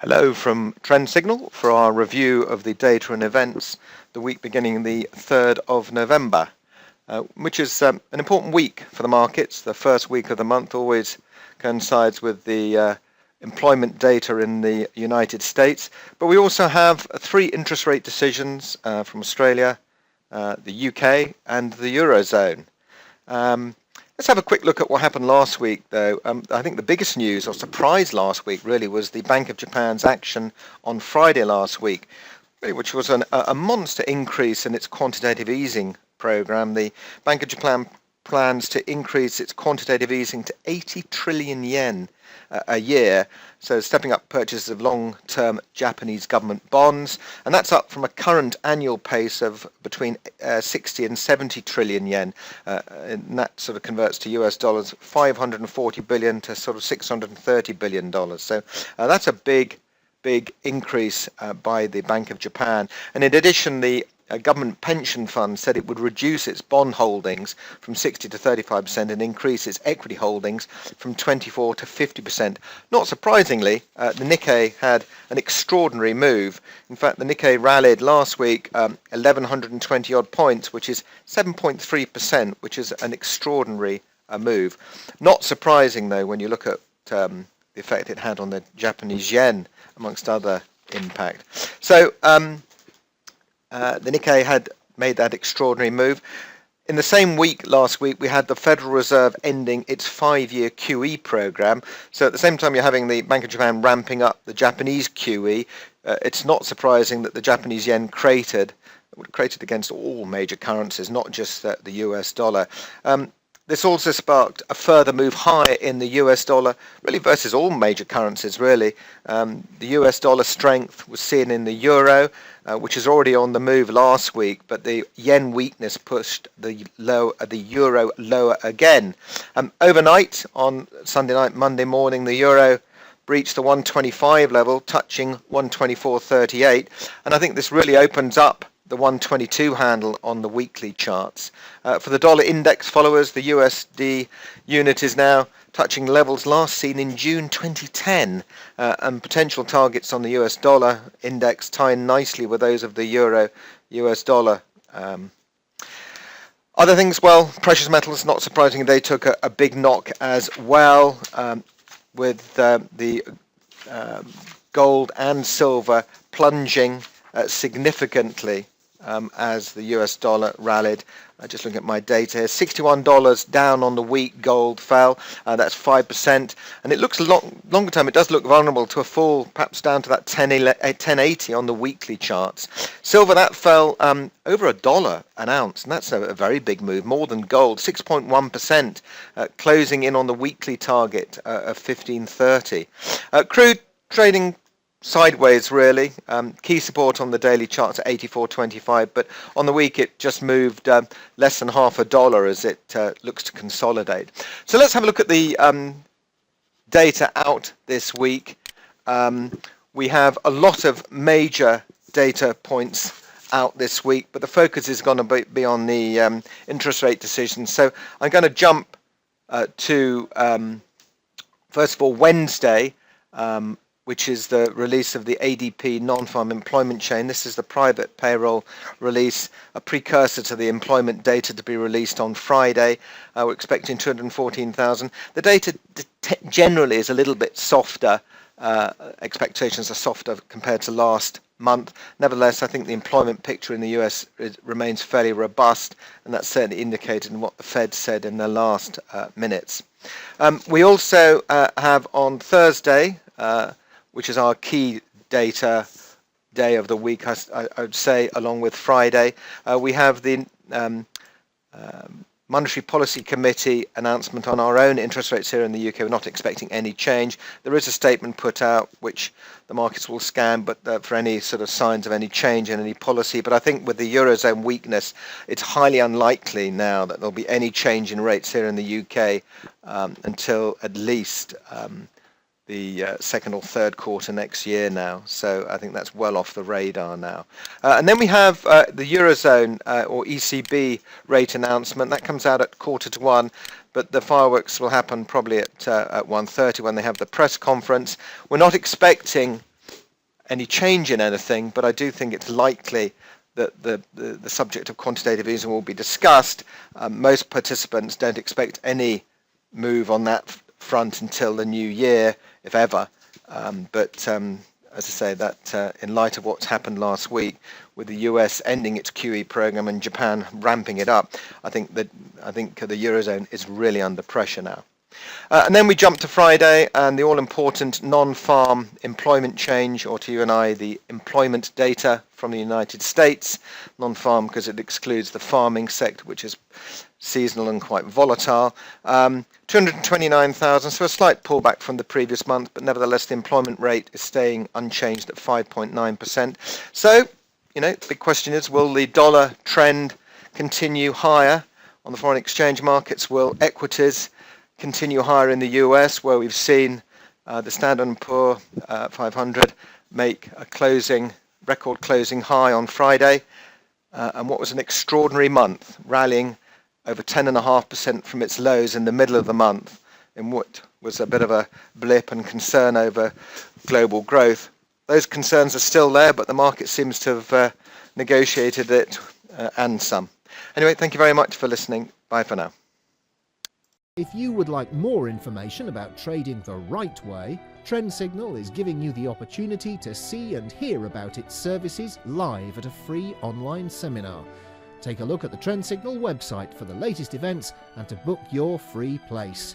Hello from Trend Signal for our review of the data and events the week beginning the 3rd of November, which is an important week for the markets. The first week of the month always coincides with the employment data in the United States. But we also have three interest rate decisions from Australia, the UK and the Eurozone. Let's have a quick look at what happened last week, though. I think the biggest news or surprise last week really was the Bank of Japan's action on Friday last week, which was a monster increase in its quantitative easing program. The Bank of Japan plans to increase its quantitative easing to 80 trillion yen a year, so stepping up purchases of long-term Japanese government bonds, and that's up from a current annual pace of between 60 and 70 trillion yen, and that sort of converts to US dollars 540 billion to sort of 630 billion dollars. So that's a big increase by the Bank of Japan. And in addition, the government pension fund said it would reduce its bond holdings from 60 to 35% and increase its equity holdings from 24 to 50%. Not surprisingly, the Nikkei had an extraordinary move. In fact, the Nikkei rallied last week 1,120 odd points, which is 7.3%, which is an extraordinary move. Not surprising, though, when you look at the effect it had on the Japanese yen, amongst other impact. So, the Nikkei had made that extraordinary move. In the same week last week, we had the Federal Reserve ending its 5-year QE program. So at the same time you're having the Bank of Japan ramping up the Japanese QE, it's not surprising that the Japanese yen cratered against all major currencies, not just the US dollar. This also sparked a further move higher in the US dollar, really versus all major currencies, really. The US dollar strength was seen in the euro, which is already on the move last week, but the yen weakness pushed the euro lower again. Overnight, on Sunday night, Monday morning, the euro breached the 125 level, touching 124.38, and I think this really opens up the 122 handle on the weekly charts. For the dollar index followers, the USD unit is now touching levels last seen in June 2010, and potential targets on the US dollar index tie in nicely with those of the euro US dollar. Other things, well, precious metals, not surprisingly, they took a big knock as well, with the gold and silver plunging significantly as the US dollar rallied. Just looking at my data here, $61 down on the week. Gold fell, that's 5%, and it looks longer term, it does look vulnerable to a fall, perhaps down to that 1080 on the weekly charts. Silver, that fell over $1 an ounce, and that's a very big move, more than gold, 6.1%, closing in on the weekly target of 1530. Crude trading sideways, really. Key support on the daily charts at 84.25, but on the week it just moved less than $0.50 as it looks to consolidate. So let's have a look at the data out this week. We have a lot of major data points out this week, but the focus is going to be on the interest rate decisions. So I'm going to jump to first of all Wednesday, which is the release of the ADP non-farm employment chain. This is the private payroll release, a precursor to the employment data to be released on Friday. We're expecting 214,000. The data generally is a little bit softer. Expectations are softer compared to last month. Nevertheless, I think the employment picture in the US remains fairly robust, and that's certainly indicated in what the Fed said in their last minutes. We also have on Thursday, which is our key data day of the week, I would say, along with Friday. We have the Monetary Policy Committee announcement on our own interest rates here in the UK. We're not expecting any change. There is a statement put out which the markets will scan, but for any sort of signs of any change in any policy. But I think with the Eurozone weakness, it's highly unlikely now that there'll be any change in rates here in the UK until at least the second or third quarter next year now. So I think that's well off the radar now. And then we have the Eurozone or ECB rate announcement. That comes out at 1:45, but the fireworks will happen probably at 1:30 when they have the press conference. We're not expecting any change in anything, but I do think it's likely that the subject of quantitative easing will be discussed. Most participants don't expect any move on that front until the new year, if ever. But as I say, that in light of what's happened last week, with the US ending its QE program and Japan ramping it up, I think the Eurozone is really under pressure now. And then we jump to Friday and the all-important non-farm employment change, or to you and I, the employment data from the United States. Non-farm because it excludes the farming sector, which is seasonal and quite volatile. 229,000, so a slight pullback from the previous month, but nevertheless the employment rate is staying unchanged at 5.9%. So, the big question is, will the dollar trend continue higher on the foreign exchange markets? Will equities continue higher in the US, where we've seen the Standard & Poor 500 make a record closing high on Friday, and what was an extraordinary month, rallying over 10.5% from its lows in the middle of the month, in what was a bit of a blip and concern over global growth. Those concerns are still there, but the market seems to have negotiated it and some. Anyway, thank you very much for listening. Bye for now. If you would like more information about trading the right way, Trend Signal is giving you the opportunity to see and hear about its services live at a free online seminar. Take a look at the Trend Signal website for the latest events and to book your free place.